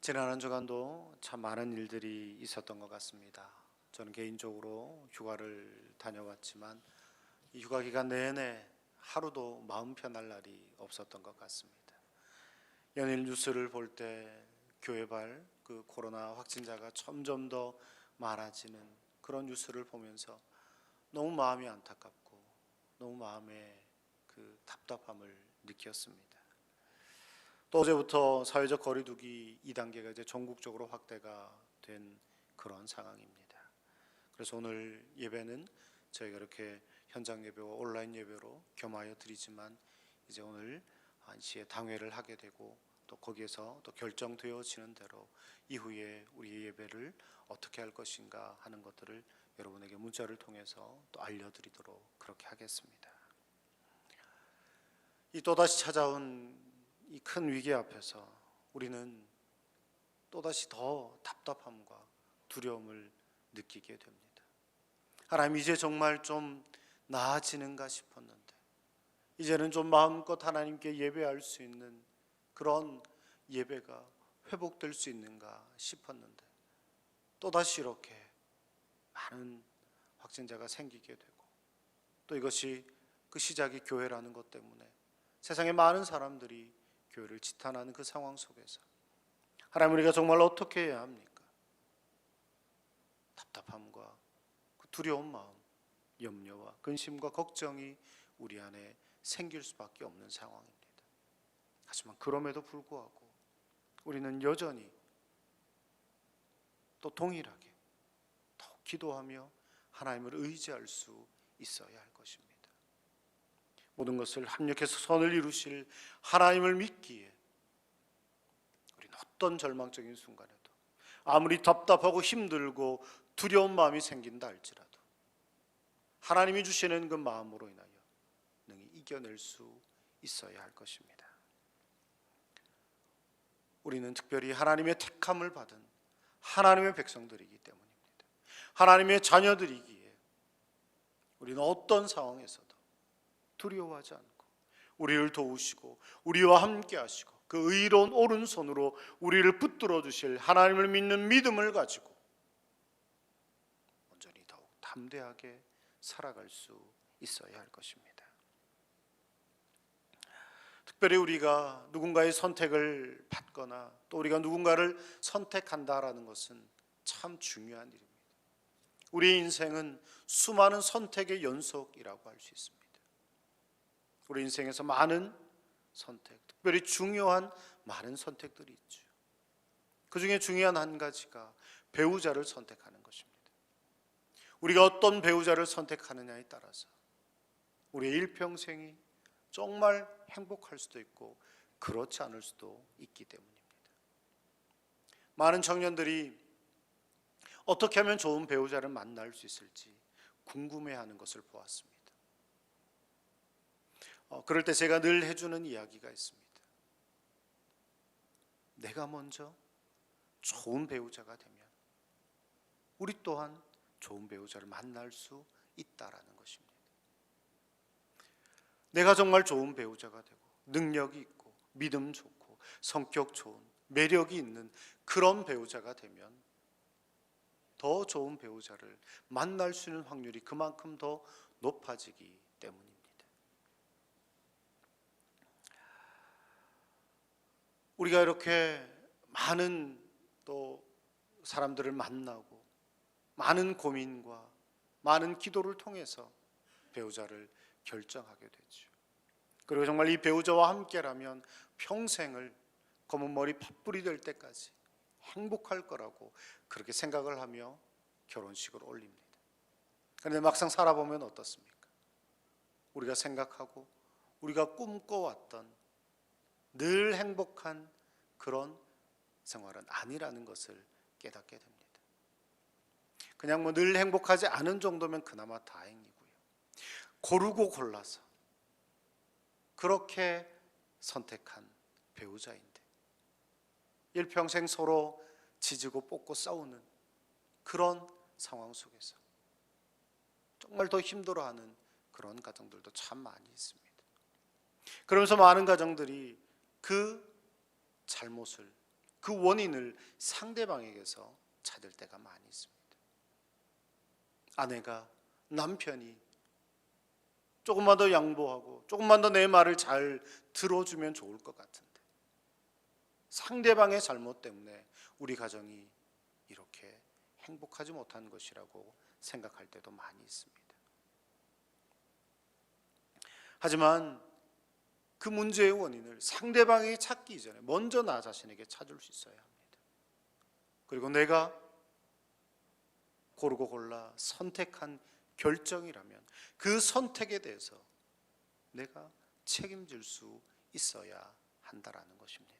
지난 한 주간도 참 많은 일들이 있었던 것 같습니다. 저는 개인적으로 휴가를 다녀왔지만 이 휴가 기간 내내 하루도 마음 편할 날이 없었던 것 같습니다. 연일 뉴스를 볼 때 교회발 그 코로나 확진자가 점점 더 많아지는 그런 뉴스를 보면서 너무 마음이 안타깝고 너무 마음에 그 답답함을 느꼈습니다. 또 어제부터 사회적 거리두기 2단계가 이제 전국적으로 확대가 된 그런 상황입니다. 그래서 오늘 예배는 저희가 이렇게 현장 예배와 온라인 예배로 겸하여 드리지만 이제 오늘 1시에 당회를 하게 되고 또 거기에서 또 결정되어지는 대로 이후에 우리의 예배를 어떻게 할 것인가 하는 것들을 여러분에게 문자를 통해서 또 알려드리도록 그렇게 하겠습니다. 이 또다시 찾아온 이 큰 위기 앞에서 우리는 또다시 더 답답함과 두려움을 느끼게 됩니다. 하나님, 이제 정말 좀 나아지는가 싶었는데, 이제는 좀 마음껏 하나님께 예배할 수 있는 그런 예배가 회복될 수 있는가 싶었는데, 또다시 이렇게 많은 확진자가 생기게 되고, 또 이것이 그 시작이 교회라는 것 때문에 세상에 많은 사람들이 교회를 지탄하는 그 상황 속에서 하나님, 우리가 정말 어떻게 해야 합니까? 답답함과 그 두려운 마음, 염려와 근심과 걱정이 우리 안에 생길 수밖에 없는 상황입니다. 하지만 그럼에도 불구하고 우리는 여전히 또 동일하게 더욱 기도하며 하나님을 의지할 수 있어야 할 것입니다. 모든 것을 합력해서 선을 이루실 하나님을 믿기에 우리는 어떤 절망적인 순간에도 아무리 답답하고 힘들고 두려운 마음이 생긴다 할지라도 하나님이 주시는 그 마음으로 인하여 능히 이겨낼 수 있어야 할 것입니다. 우리는 특별히 하나님의 택함을 받은 하나님의 백성들이기 때문입니다. 하나님의 자녀들이기에 우리는 어떤 상황에서도 두려워하지 않고 우리를 도우시고 우리와 함께 하시고 그 의로운 오른손으로 우리를 붙들어 주실 하나님을 믿는 믿음을 가지고 온전히 더욱 담대하게 살아갈 수 있어야 할 것입니다. 특별히 우리가 누군가의 선택을 받거나 또 우리가 누군가를 선택한다라는 것은 참 중요한 일입니다. 우리의 인생은 수많은 선택의 연속이라고 할 수 있습니다. 우리 인생에서 많은 선택, 특별히 중요한 많은 선택들이 있죠. 그 중에 중요한 한 가지가 배우자를 선택하는 것입니다. 우리가 어떤 배우자를 선택하느냐에 따라서 우리의 일평생이 정말 행복할 수도 있고 그렇지 않을 수도 있기 때문입니다. 많은 청년들이 어떻게 하면 좋은 배우자를 만날 수 있을지 궁금해하는 것을 보았습니다. 그럴 때 제가 늘 해주는 이야기가 있습니다. 내가 먼저 좋은 배우자가 되면 우리 또한 좋은 배우자를 만날 수 있다라는 것입니다. 내가 정말 좋은 배우자가 되고 능력이 있고 믿음 좋고 성격 좋은 매력이 있는 그런 배우자가 되면 더 좋은 배우자를 만날 수 있는 확률이 그만큼 더 높아지기 때문입니다. 우리가 이렇게 많은 또 사람들을 만나고 많은 고민과 많은 기도를 통해서 배우자를 결정하게 되죠. 그리고 정말 이 배우자와 함께라면 평생을 검은 머리 팥불이 될 때까지 행복할 거라고 그렇게 생각을 하며 결혼식을 올립니다. 그런데 막상 살아보면 어떻습니까? 우리가 생각하고 우리가 꿈꿔왔던 늘 행복한 그런 생활은 아니라는 것을 깨닫게 됩니다. 그냥 뭐 늘 행복하지 않은 정도면 그나마 다행이고요. 고르고 골라서 그렇게 선택한 배우자인데 일평생 서로 지지고 뽑고 싸우는 그런 상황 속에서 정말 더 힘들어하는 그런 가정들도 참 많이 있습니다. 그러면서 많은 가정들이 그 잘못을 그 원인을 상대방에게서 찾을 때가 많이 있습니다. 아내가, 남편이 조금만 더 양보하고 조금만 더 내 말을 잘 들어주면 좋을 것 같은데 상대방의 잘못 때문에 우리 가정이 이렇게 행복하지 못한 것이라고 생각할 때도 많이 있습니다. 하지만 그 문제의 원인을 상대방에게 찾기 이전에 먼저 나 자신에게 찾을 수 있어야 합니다. 그리고 내가 고르고 골라 선택한 결정이라면 그 선택에 대해서 내가 책임질 수 있어야 한다라는 것입니다.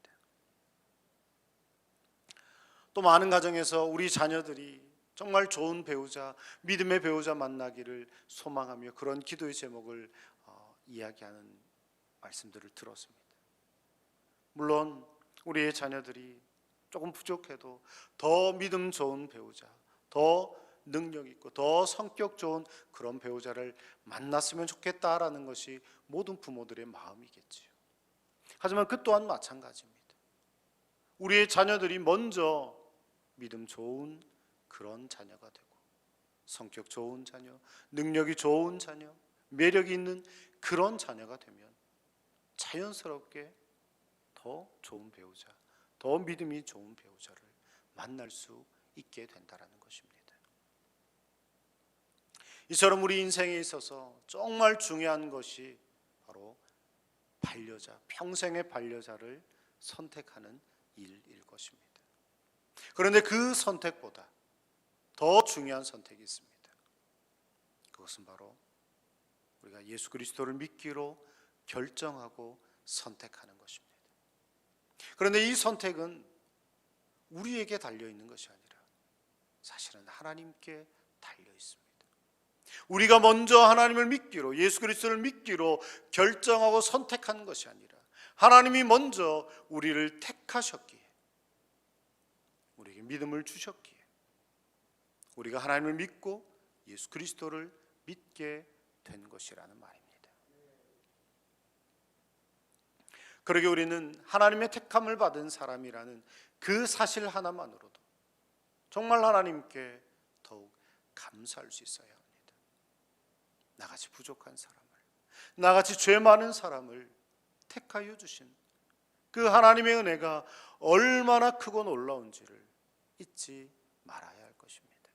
또 많은 가정에서 우리 자녀들이 정말 좋은 배우자, 믿음의 배우자 만나기를 소망하며 그런 기도의 제목을 이야기하는 말씀들을 들었습니다. 물론 우리의 자녀들이 조금 부족해도 더 믿음 좋은 배우자, 더 능력 있고 더 성격 좋은 그런 배우자를 만났으면 좋겠다라는 것이 모든 부모들의 마음이겠지요. 하지만 그 또한 마찬가지입니다. 우리의 자녀들이 먼저 믿음 좋은 그런 자녀가 되고 성격 좋은 자녀, 능력이 좋은 자녀, 매력이 있는 그런 자녀가 되면 자연스럽게 더 좋은 배우자, 더 믿음이 좋은 배우자를 만날 수 있게 된다는 것입니다. 이처럼 우리 인생에 있어서 정말 중요한 것이 바로 반려자, 평생의 반려자를 선택하는 일일 것입니다. 그런데 그 선택보다 더 중요한 선택이 있습니다. 그것은 바로 우리가 예수 그리스도를 믿기로 결정하고 선택하는 것입니다. 그런데 이 선택은 우리에게 달려있는 것이 아니라 사실은 하나님께 달려 있습니다. 우리가 먼저 하나님을 믿기로, 예수 그리스도를 믿기로 결정하고 선택한 것이 아니라 하나님이 먼저 우리를 택하셨기에, 우리에게 믿음을 주셨기에 우리가 하나님을 믿고 예수 그리스도를 믿게 된 것이라는 말입니다. 그러게 우리는 하나님의 택함을 받은 사람이라는 그 사실 하나만으로도 정말 하나님께 더욱 감사할 수 있어야 합니다. 나같이 부족한 사람을, 나같이 죄 많은 사람을 택하여 주신 그 하나님의 은혜가 얼마나 크고 놀라운지를 잊지 말아야 할 것입니다.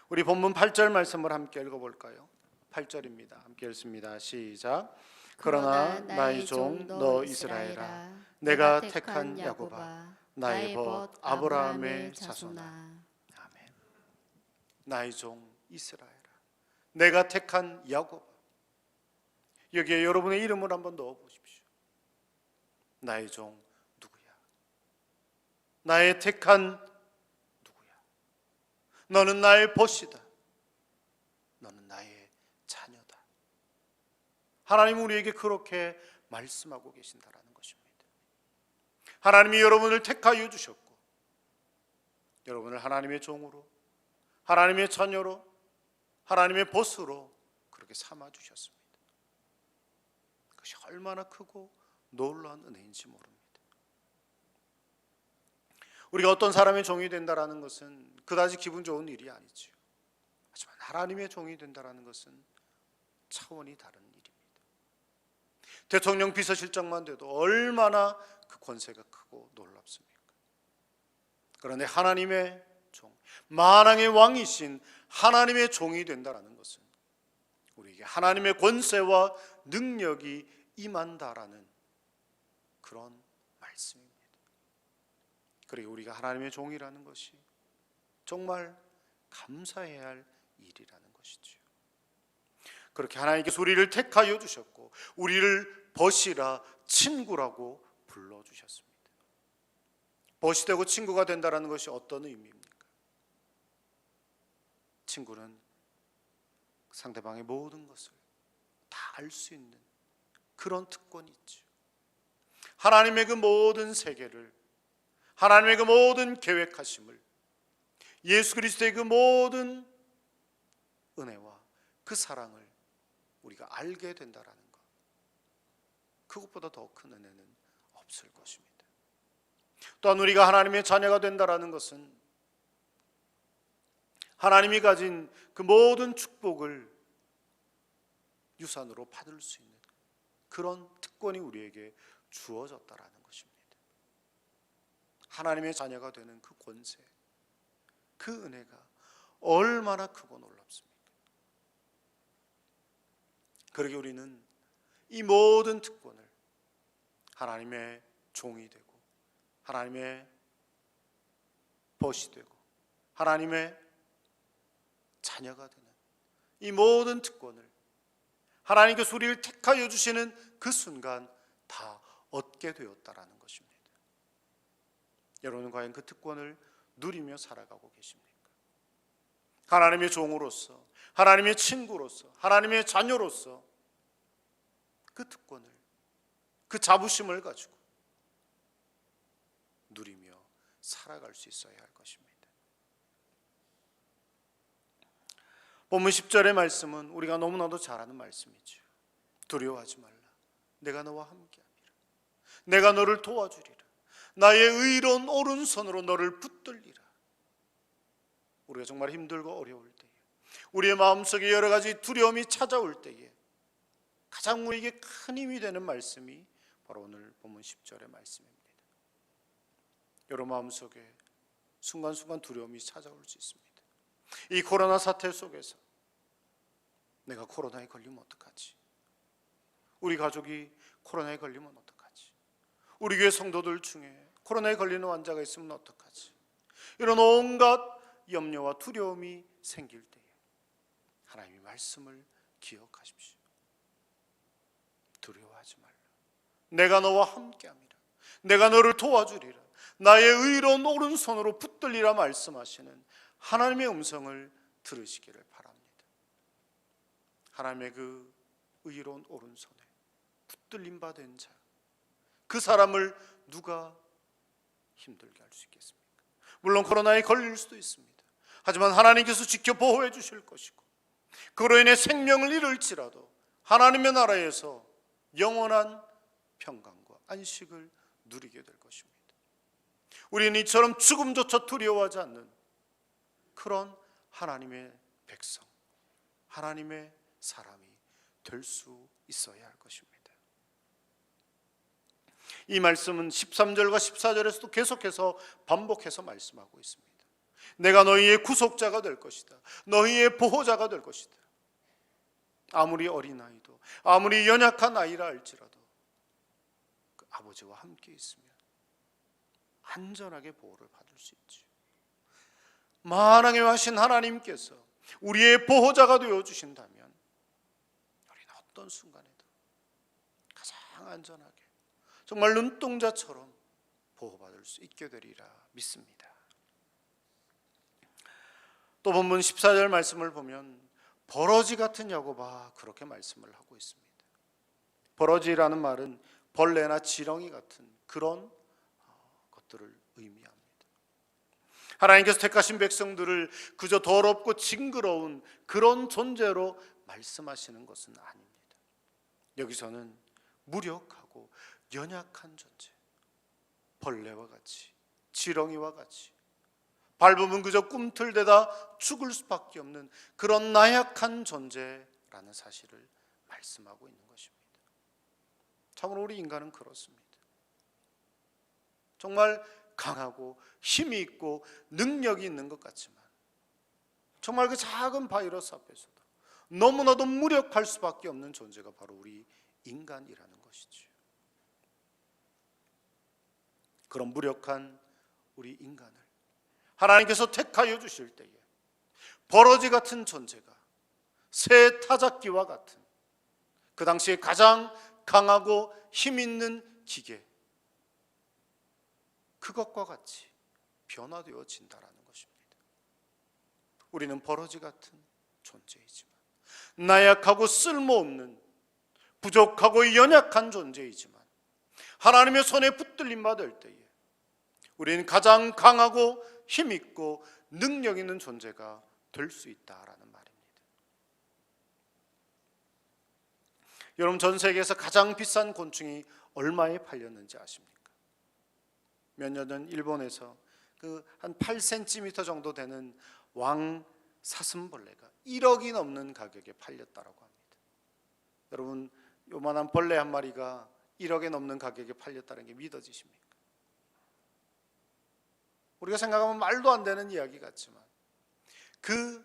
우리 본문 8절 말씀을 함께 읽어볼까요? 8절입니다. 함께 읽습니다. 시작. 그러나 나의 종 너 이스라엘아, 내가 택한 야곱아, 나의 벗 아브라함의 자손아. 아멘. 나의 종 이스라엘아, 내가 택한 야곱. 여기에 여러분의 이름을 한번 넣어 보십시오. 나의 종 누구야? 나의 택한 누구야? 너는 나의 벗이다. 너는 나의 자녀다. 하나님은 우리에게 그렇게 말씀하고 계신다라는 것입니다. 하나님이 여러분을 택하여 주셨고 여러분을 하나님의 종으로, 하나님의 자녀로, 하나님의 벗으로 그렇게 삼아 주셨습니다. 그것이 얼마나 크고 놀라운 은혜인지 모릅니다. 우리가 어떤 사람의 종이 된다라는 것은 그다지 기분 좋은 일이 아니죠. 하지만 하나님의 종이 된다라는 것은 차원이 다른 일입니다. 대통령 비서실장만 돼도 얼마나 그 권세가 크고 놀랍습니까? 그런데 하나님의 종, 만왕의 왕이신 하나님의 종이 된다라는 것은 우리에게 하나님의 권세와 능력이 임한다라는 그런 말씀입니다. 그리고 우리가 하나님의 종이라는 것이 정말 감사해야 할 일이라는 것이죠. 그렇게 하나님께서 우리를 택하여 주셨고 우리를 벗이라 친구라고 불러주셨습니다. 벗이 되고 친구가 된다는 것이 어떤 의미입니까? 친구는 상대방의 모든 것을 다 알 수 있는 그런 특권이 있죠. 하나님의 그 모든 세계를, 하나님의 그 모든 계획하심을, 예수 그리스도의 그 모든 은혜와 그 사랑을 우리가 알게 된다라는 것, 그것보다 더 큰 은혜는 없을 것입니다. 또한 우리가 하나님의 자녀가 된다라는 것은 하나님이 가진 그 모든 축복을 유산으로 받을 수 있는 그런 특권이 우리에게 주어졌다라는 것입니다. 하나님의 자녀가 되는 그 권세, 그 은혜가 얼마나 크고 놀랍습니까? 그러게 우리는 이 모든 특권을 하나님의 종이 되고 하나님의 벗이 되고 하나님의 자녀가 되는 이 모든 특권을 하나님께서 우리를 택하여 주시는 그 순간 다 얻게 되었다라는 것입니다. 여러분은 과연 그 특권을 누리며 살아가고 계십니까? 하나님의 종으로서, 하나님의 친구로서, 하나님의 자녀로서 그 특권을, 그 자부심을 가지고 누리며 살아갈 수 있어야 할 것입니다. 본문 10절의 말씀은 우리가 너무나도 잘 아는 말씀이죠. 두려워하지 말라. 내가 너와 함께함이라. 내가 너를 도와주리라. 나의 의로운 오른손으로 너를 붙들리라. 우리가 정말 힘들고 어려울 때에, 우리의 마음속에 여러 가지 두려움이 찾아올 때에 가장 우리에게 큰 힘이 되는 말씀이 바로 오늘 본문 10절의 말씀입니다. 여러분 마음속에 순간순간 두려움이 찾아올 수 있습니다. 이 코로나 사태 속에서 내가 코로나에 걸리면 어떡하지? 우리 가족이 코로나에 걸리면 어떡하지? 우리 교회 성도들 중에 코로나에 걸리는 환자가 있으면 어떡하지? 이런 온갖 염려와 두려움이 생길 때에 하나님의 말씀을 기억하십시오. 두려워하지 말라. 내가 너와 함께함이라. 내가 너를 도와주리라. 나의 의로운 오른손으로 붙들리라 말씀하시는 하나님의 음성을 들으시기를 바랍니다. 하나님의 그 의로운 오른손에 붙들림 받은 자, 그 사람을 누가 힘들게 할 수 있겠습니까? 물론 코로나에 걸릴 수도 있습니다. 하지만 하나님께서 지켜 보호해 주실 것이고 그로 인해 생명을 잃을지라도 하나님의 나라에서 영원한 평강과 안식을 누리게 될 것입니다. 우리는 이처럼 죽음조차 두려워하지 않는 그런 하나님의 백성, 하나님의 사람이 될 수 있어야 할 것입니다. 이 말씀은 13절과 14절에서도 계속해서 반복해서 말씀하고 있습니다. 내가 너희의 구속자가 될 것이다. 너희의 보호자가 될 것이다. 아무리 어린아이도, 아무리 연약한 아이라 할지라도 그 아버지와 함께 있으면 안전하게 보호를 받을 수 있지. 만왕의 하신 하나님께서 우리의 보호자가 되어주신다면 우리는 어떤 순간에도 가장 안전하게 정말 눈동자처럼 보호받을 수 있게 되리라 믿습니다. 또 본문 14절 말씀을 보면 버러지 같은 야곱아 그렇게 말씀을 하고 있습니다. 버러지라는 말은 벌레나 지렁이 같은 그런 것들을 의미합니다. 하나님께서 택하신 백성들을 그저 더럽고 징그러운 그런 존재로 말씀하시는 것은 아닙니다. 여기서는 무력하고 연약한 존재, 벌레와 같이, 지렁이와 같이 밟으면 그저 꿈틀대다 죽을 수밖에 없는 그런 나약한 존재라는 사실을 말씀하고 있는 것입니다. 참으로 우리 인간은 그렇습니다. 정말 강하고 힘이 있고 능력이 있는 것 같지만 정말 그 작은 바이러스 앞에서도 너무나도 무력할 수밖에 없는 존재가 바로 우리 인간이라는 것이죠. 그런 무력한 우리 인간을 하나님께서 택하여 주실 때에 버러지 같은 존재가 새 타작기와 같은 그 당시에 가장 강하고 힘 있는 기계, 그것과 같이 변화되어진다라는 것입니다. 우리는 버러지 같은 존재이지만, 나약하고 쓸모없는 부족하고 연약한 존재이지만 하나님의 손에 붙들림 받을 때에 우리는 가장 강하고 힘있고 능력 있는 존재가 될 수 있다라는 말입니다. 여러분 전 세계에서 가장 비싼 곤충이 얼마에 팔렸는지 아십니까? 몇 년 전 일본에서 그 한 8cm 정도 되는 왕 사슴벌레가 1억이 넘는 가격에 팔렸다라고 합니다. 여러분, 요만한 벌레 한 마리가 1억에 넘는 가격에 팔렸다는 게 믿어지십니까? 우리가 생각하면 말도 안 되는 이야기 같지만 그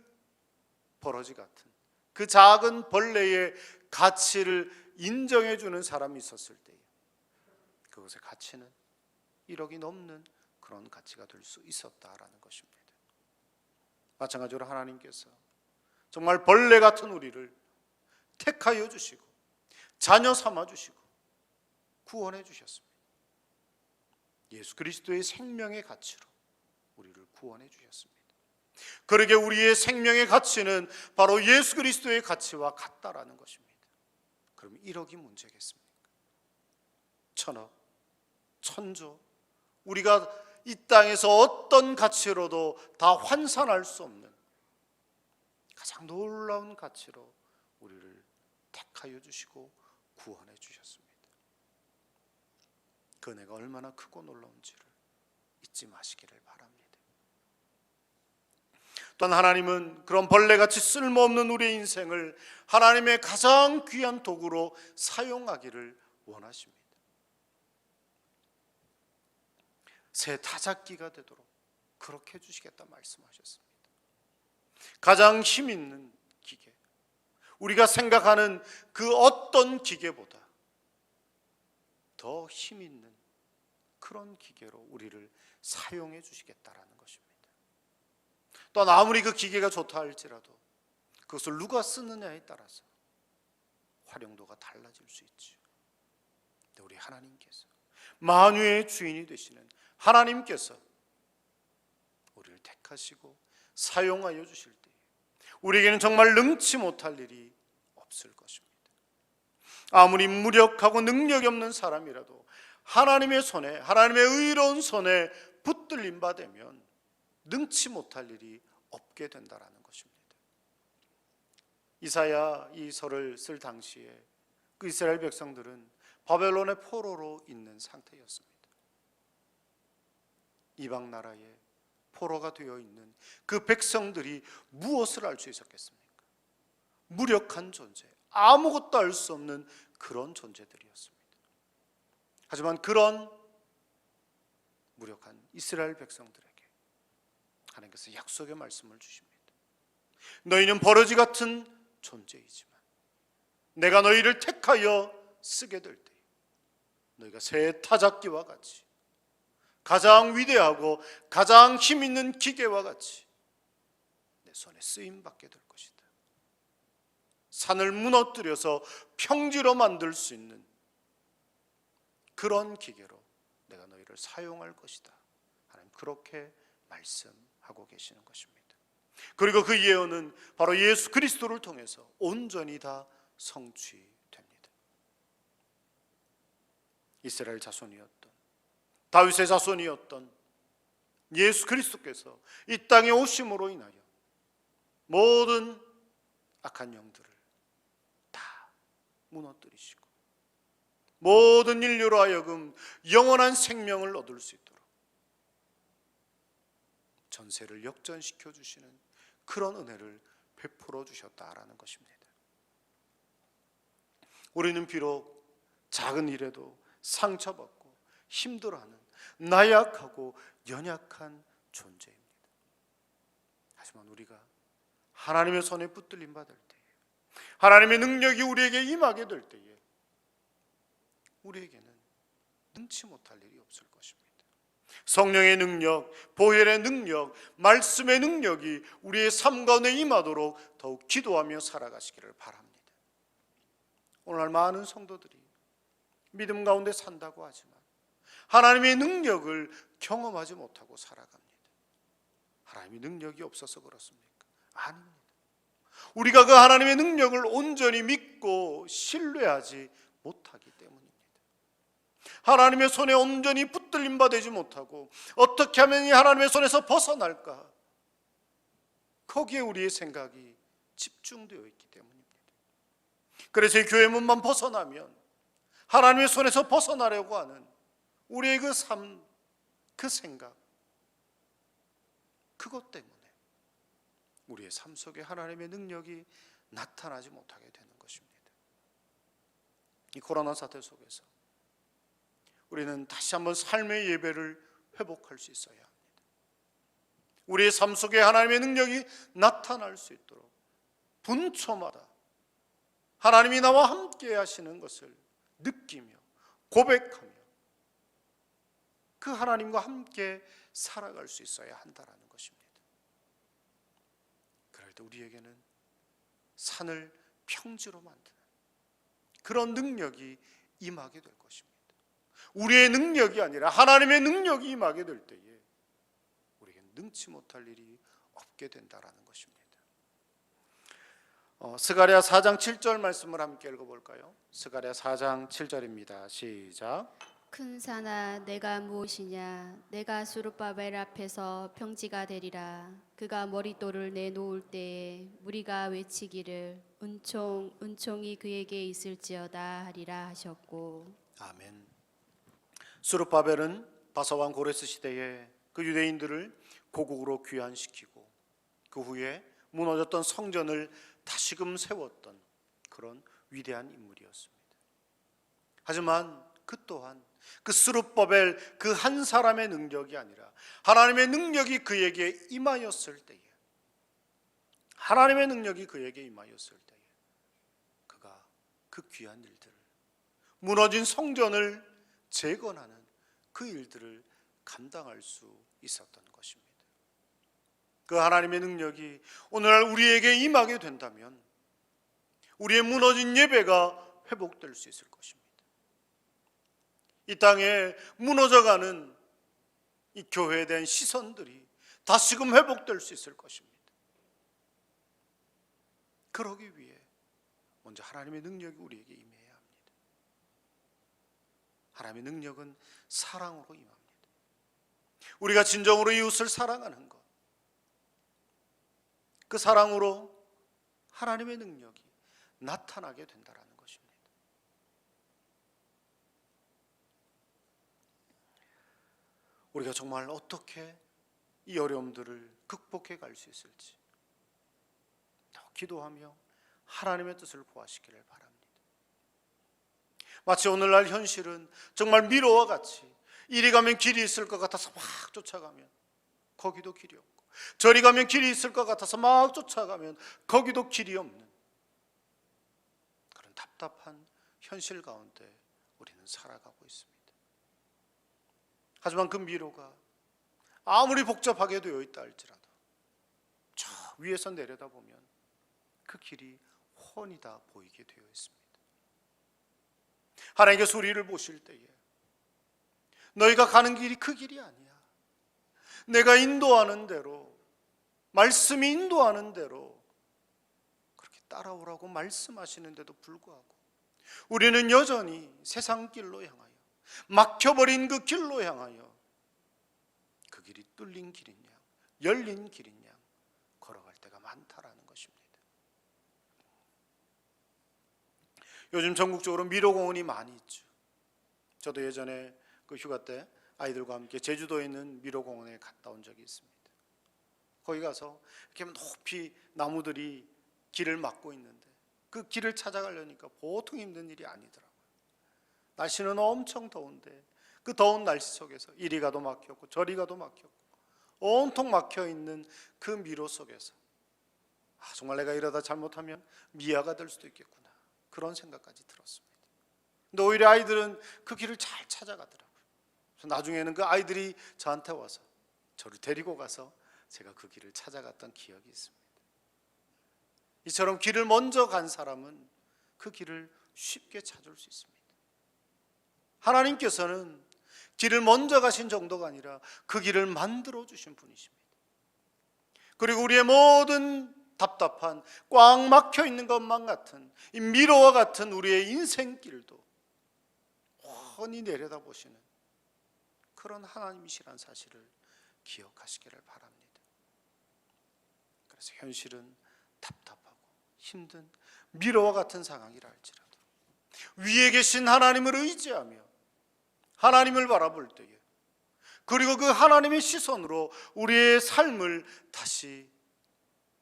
버러지 같은 그 작은 벌레의 가치를 인정해 주는 사람이 있었을 때에 그것의 가치는 1억이 넘는 그런 가치가 될 수 있었다라는 것입니다. 마찬가지로 하나님께서 정말 벌레 같은 우리를 택하여 주시고 자녀 삼아 주시고 구원해 주셨습니다. 예수 그리스도의 생명의 가치로 우리를 구원해 주셨습니다. 그러게 우리의 생명의 가치는 바로 예수 그리스도의 가치와 같다라는 것입니다. 그럼 1억이 문제겠습니까? 1000억, 1000조, 우리가 이 땅에서 어떤 가치로도 다 환산할 수 없는 가장 놀라운 가치로 우리를 택하여 주시고 구원해 주셨습니다. 그 은혜가 얼마나 크고 놀라운지를 잊지 마시기를 바랍니다. 또한 하나님은 그런 벌레같이 쓸모없는 우리의 인생을 하나님의 가장 귀한 도구로 사용하기를 원하십니다. 새 타작기가 되도록 그렇게 해주시겠다 말씀하셨습니다. 가장 힘 있는 기계, 우리가 생각하는 그 어떤 기계보다 더 힘 있는 그런 기계로 우리를 사용해 주시겠다라는 것입니다. 또한 아무리 그 기계가 좋다 할지라도 그것을 누가 쓰느냐에 따라서 활용도가 달라질 수 있죠. 근데 우리 하나님께서, 만유의 주인이 되시는 하나님께서 우리를 택하시고 사용하여 주실 때 우리에게는 정말 능치 못할 일이 없을 것입니다. 아무리 무력하고 능력이 없는 사람이라도 하나님의 손에, 하나님의 의로운 손에 붙들림 받으면 능치 못할 일이 없게 된다라는 것입니다. 이사야 이 설을 쓸 당시에 그 이스라엘 백성들은 바벨론의 포로로 있는 상태였습니다. 이방 나라에 포로가 되어 있는 그 백성들이 무엇을 알 수 있었겠습니까? 무력한 존재, 아무것도 알 수 없는 그런 존재들이었습니다. 하지만 그런 무력한 이스라엘 백성들에게 하나님께서 약속의 말씀을 주십니다. 너희는 버러지 같은 존재이지만 내가 너희를 택하여 쓰게 될 때 너희가 새 타작기와 같이 가장 위대하고 가장 힘 있는 기계와 같이 내 손에 쓰임 받게 될 것이다. 산을 무너뜨려서 평지로 만들 수 있는 그런 기계로 내가 너희를 사용할 것이다. 하나님 그렇게 말씀하고 계시는 것입니다. 그리고 그 예언은 바로 예수 그리스도를 통해서 온전히 다 성취됩니다. 이스라엘 자손이었던, 다윗의 자손이었던 예수 그리스도께서 이 땅에 오심으로 인하여 모든 악한 영들을 다 무너뜨리시고 모든 인류로 하여금 영원한 생명을 얻을 수 있도록 전세를 역전시켜 주시는 그런 은혜를 베풀어 주셨다라는 것입니다. 우리는 비록 작은 일에도 상처받고 힘들어하는 나약하고 연약한 존재입니다. 하지만 우리가 하나님의 손에 붙들림 받을 때에, 하나님의 능력이 우리에게 임하게 될 때에 우리에게는 능치 못할 일이 없을 것입니다. 성령의 능력, 보혈의 능력, 말씀의 능력이 우리의 삶 가운데 임하도록 더욱 기도하며 살아가시기를 바랍니다. 오늘 많은 성도들이 믿음 가운데 산다고 하지만 하나님의 능력을 경험하지 못하고 살아갑니다. 하나님의 능력이 없어서 그렇습니까? 아닙니다. 우리가 그 하나님의 능력을 온전히 믿고 신뢰하지 못하기 때문입니다. 하나님의 손에 온전히 붙들림 받지 못하고 어떻게 하면 이 하나님의 손에서 벗어날까? 거기에 우리의 생각이 집중되어 있기 때문입니다. 그래서 이 교회 문만 벗어나면 하나님의 손에서 벗어나려고 하는 우리의 그 삶 그 생각, 그것 때문에 우리의 삶 속에 하나님의 능력이 나타나지 못하게 되는 것입니다. 이 코로나 사태 속에서 우리는 다시 한번 삶의 예배를 회복할 수 있어야 합니다. 우리의 삶 속에 하나님의 능력이 나타날 수 있도록 분초마다 하나님이 나와 함께 하시는 것을 느끼며 고백하며 그 하나님과 함께 살아갈 수 있어야 한다는 것입니다. 그럴 때 우리에게는 산을 평지로 만드는 그런 능력이 임하게 될 것입니다. 우리의 능력이 아니라 하나님의 능력이 임하게 될 때에 우리에게는 능치 못할 일이 없게 된다는 것입니다. 스가랴 4장 7절 말씀을 함께 읽어볼까요? 스가랴 4장 7절입니다. 시작. 큰 산아 내가 무엇이냐, 내가 스룹바벨 앞에서 평지가 되리라. 그가 머릿돌을 내놓을 때에 무리가 외치기를 은총 은총이 그에게 있을지어다 하리라 하셨고. 아멘. 스룹바벨은 바사왕 고레스 시대에 그 유대인들을 고국으로 귀환시키고 그 후에 무너졌던 성전을 다시금 세웠던 그런 위대한 인물이었습니다. 하지만 그 또한 그 스룹바벨 그 한 사람의 능력이 아니라 하나님의 능력이 그에게 임하였을 때에, 하나님의 능력이 그에게 임하였을 때에 그가 그 귀한 일들을, 무너진 성전을 재건하는 그 일들을 감당할 수 있었던 것입니다. 그 하나님의 능력이 오늘날 우리에게 임하게 된다면 우리의 무너진 예배가 회복될 수 있을 것입니다. 이 땅에 무너져가는 이 교회에 대한 시선들이 다시금 회복될 수 있을 것입니다. 그러기 위해 먼저 하나님의 능력이 우리에게 임해야 합니다. 하나님의 능력은 사랑으로 임합니다. 우리가 진정으로 이웃을 사랑하는 것, 그 사랑으로 하나님의 능력이 나타나게 된다는 것입니다. 우리가 정말 어떻게 이 어려움들을 극복해 갈 수 있을지 더 기도하며 하나님의 뜻을 보아시기를 바랍니다. 마치 오늘날 현실은 정말 미로와 같이 이리 가면 길이 있을 것 같아서 막 쫓아가면 거기도 길이 없고, 저리 가면 길이 있을 것 같아서 막 쫓아가면 거기도 길이 없는 그런 답답한 현실 가운데 우리는 살아가고 있습니다. 하지만 그 미로가 아무리 복잡하게 되어 있다 할지라도 저 위에서 내려다보면 그 길이 훤히 다 보이게 되어 있습니다. 하나님께서 우리를 보실 때에 너희가 가는 길이 그 길이 아니야, 내가 인도하는 대로, 말씀이 인도하는 대로 그렇게 따라오라고 말씀하시는데도 불구하고 우리는 여전히 세상 길로 향하여, 막혀버린 그 길로 향하여 그 길이 뚫린 길인 양, 열린 길인 양 걸어갈 때가 많다라는 것입니다. 요즘 전국적으로 미로공원이 많이 있죠. 저도 예전에 그 휴가 때 아이들과 함께 제주도에 있는 미로공원에 갔다 온 적이 있습니다. 거기 가서 이렇게 높이 나무들이 길을 막고 있는데 그 길을 찾아가려니까 보통 힘든 일이 아니더라고요. 날씨는 엄청 더운데 그 더운 날씨 속에서 이리 가도 막혔고 저리 가도 막혔고 온통 막혀있는 그 미로 속에서 정말 내가 이러다 잘못하면 미아가 될 수도 있겠구나, 그런 생각까지 들었습니다. 근데 오히려 아이들은 그 길을 잘 찾아가더라고요. 그래서 나중에는 그 아이들이 저한테 와서 저를 데리고 가서 제가 그 길을 찾아갔던 기억이 있습니다. 이처럼 길을 먼저 간 사람은 그 길을 쉽게 찾을 수 있습니다. 하나님께서는 길을 먼저 가신 정도가 아니라 그 길을 만들어 주신 분이십니다. 그리고 우리의 모든 답답한 꽉 막혀 있는 것만 같은 이 미로와 같은 우리의 인생길도 훤히 내려다보시는 그런 하나님이시란 사실을 기억하시기를 바랍니다. 그래서 현실은 답답하고 힘든 미로와 같은 상황이라 할지라도 위에 계신 하나님을 의지하며 하나님을 바라볼 때에 그리고 그 하나님의 시선으로 우리의 삶을 다시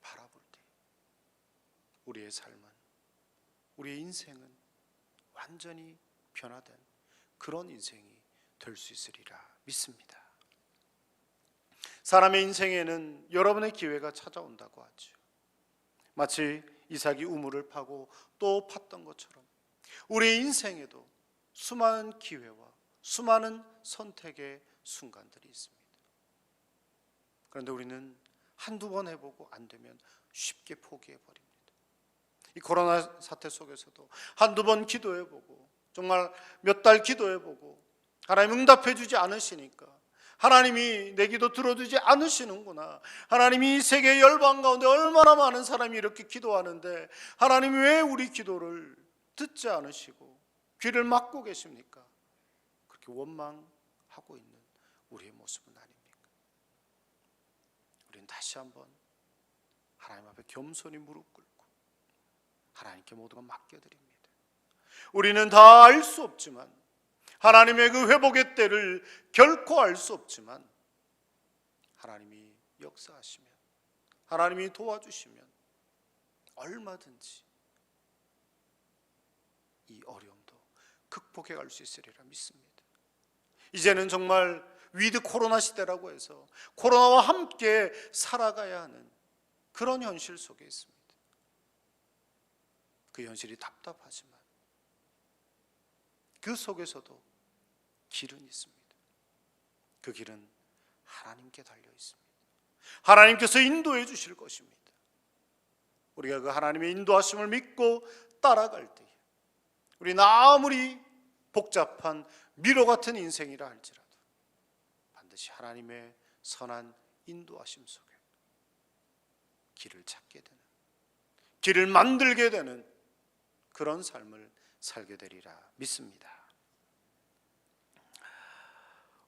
바라볼 때 우리의 삶은, 우리의 인생은 완전히 변화된 그런 인생이 될 수 있으리라 믿습니다. 사람의 인생에는 여러분의 기회가 찾아온다고 하죠. 마치 이삭이 우물을 파고 또 팠던 것처럼 우리의 인생에도 수많은 기회와 수많은 선택의 순간들이 있습니다. 그런데 우리는 한두 번 해보고 안 되면 쉽게 포기해버립니다. 이 코로나 사태 속에서도 한두 번 기도해보고 정말 몇 달 기도해보고 하나님 응답해 주지 않으시니까, 하나님이 내 기도 들어주지 않으시는구나, 하나님이 이 세계 열방 가운데 얼마나 많은 사람이 이렇게 기도하는데 하나님이 왜 우리 기도를 듣지 않으시고 귀를 막고 계십니까? 그렇게 원망하고 있는 우리의 모습은 아닙니까? 우리는 다시 한번 하나님 앞에 겸손히 무릎 꿇고 하나님께 모두가 맡겨드립니다. 우리는 다 알 수 없지만, 하나님의 그 회복의 때를 결코 알 수 없지만, 하나님이 역사하시면, 하나님이 도와주시면 얼마든지 이 어려움도 극복해 갈 수 있으리라 믿습니다. 이제는 정말 위드 코로나 시대라고 해서 코로나와 함께 살아가야 하는 그런 현실 속에 있습니다. 그 현실이 답답하지만 그 속에서도 길은 있습니다. 그 길은 하나님께 달려 있습니다. 하나님께서 인도해 주실 것입니다. 우리가 그 하나님의 인도하심을 믿고 따라갈 때에 우리는 아무리 복잡한 미로 같은 인생이라 할지라도 반드시 하나님의 선한 인도하심 속에 길을 찾게 되는, 길을 만들게 되는 그런 삶을 살게 되리라 믿습니다.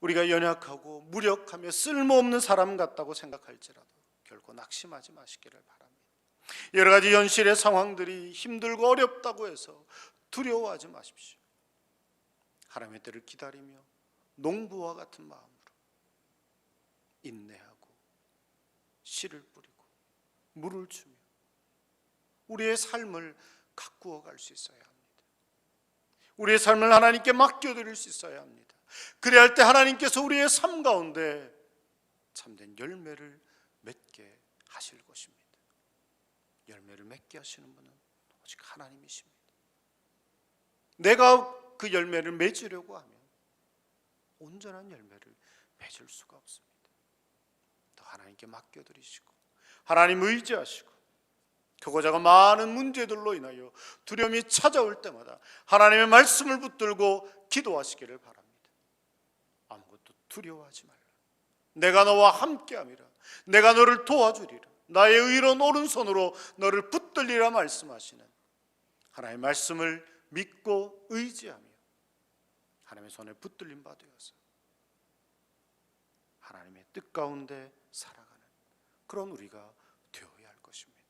우리가 연약하고 무력하며 쓸모없는 사람 같다고 생각할지라도 결코 낙심하지 마시기를 바랍니다. 여러 가지 현실의 상황들이 힘들고 어렵다고 해서 두려워하지 마십시오. 하나님의 때를 기다리며 농부와 같은 마음으로 인내하고 씨를 뿌리고 물을 주며 우리의 삶을 가꾸어 갈 수 있어야 합니다. 우리의 삶을 하나님께 맡겨드릴 수 있어야 합니다. 그래야 할 때 하나님께서 우리의 삶 가운데 참된 열매를 맺게 하실 것입니다. 열매를 맺게 하시는 분은 오직 하나님이십니다. 내가 그 열매를 맺으려고 하면 온전한 열매를 맺을 수가 없습니다. 더 하나님께 맡겨드리시고 하나님 의지하시고, 크고 작은 많은 문제들로 인하여 두려움이 찾아올 때마다 하나님의 말씀을 붙들고 기도하시기를 바랍니다. 아무것도 두려워하지 말라. 내가 너와 함께함이라. 내가 너를 도와주리라. 나의 의로운 오른손으로 너를 붙들리라 말씀하시는 하나님의 말씀을 믿고 의지하며 하나님의 손에 붙들림 바 되어서 하나님의 뜻 가운데 살아가는 그런 우리가 되어야 할 것입니다.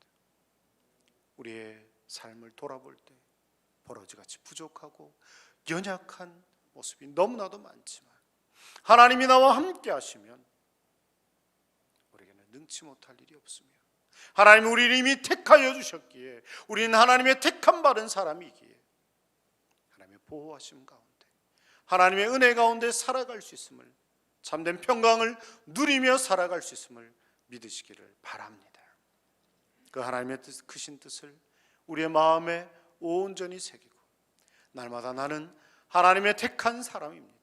우리의 삶을 돌아볼 때 버러지같이 부족하고 연약한 모습이 너무나도 많지만 하나님이 나와 함께 하시면 우리에게는 능치 못할 일이 없으며, 하나님이 우리를 이미 택하여 주셨기에 우리는 하나님의 택함 받은 사람이기에 하나님의 보호하심 가운데, 하나님의 은혜 가운데 살아갈 수 있음을, 참된 평강을 누리며 살아갈 수 있음을 믿으시기를 바랍니다. 그 하나님의 크신 뜻을 우리의 마음에 온전히 새기고 날마다 나는 하나님의 택한 사람입니다.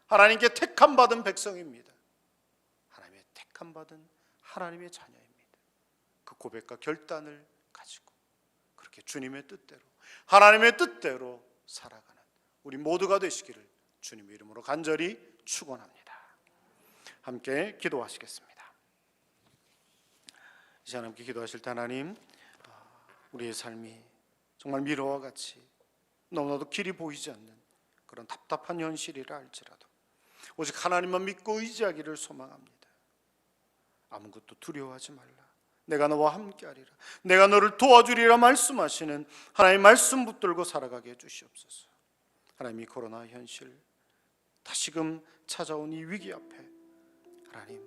하나님께 택함 받은 백성입니다. 하나님의 택함 받은 하나님의 자녀입니다. 그 고백과 결단을 가지고 그렇게 주님의 뜻대로, 하나님의 뜻대로 살아가는 우리 모두가 되시기를 주님의 이름으로 간절히 축원합니다. 함께 기도하시겠습니다. 이 시간 함께 기도하실 때 하나님, 우리의 삶이 정말 미로와 같이 너무나도 길이 보이지 않는 그런 답답한 현실이라 할지라도 오직 하나님만 믿고 의지하기를 소망합니다. 아무것도 두려워하지 말라. 내가 너와 함께하리라. 내가 너를 도와주리라 말씀하시는 하나님의 말씀 붙들고 살아가게 해주시옵소서. 하나님, 이 코로나 현실, 다시금 찾아온 이 위기 앞에 하나님,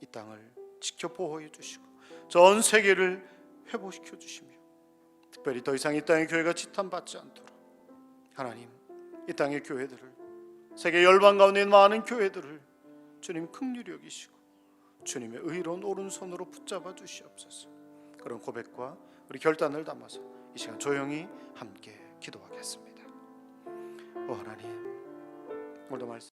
이 땅을 지켜 보호해 주시고 전 세계를 회복시켜 주시며 특별히 더 이상 이 땅의 교회가 지탄받지 않도록 하나님, 이 땅의 교회들을, 세계 열방 가운데 있는 많은 교회들을 주님 긍휼히 여기시고 주님의 의로운 오른손으로 붙잡아 주시옵소서. 그런 고백과 우리 결단을 담아서 이 시간 조용히 함께 기도하겠습니다. 하나님, 오늘도 말씀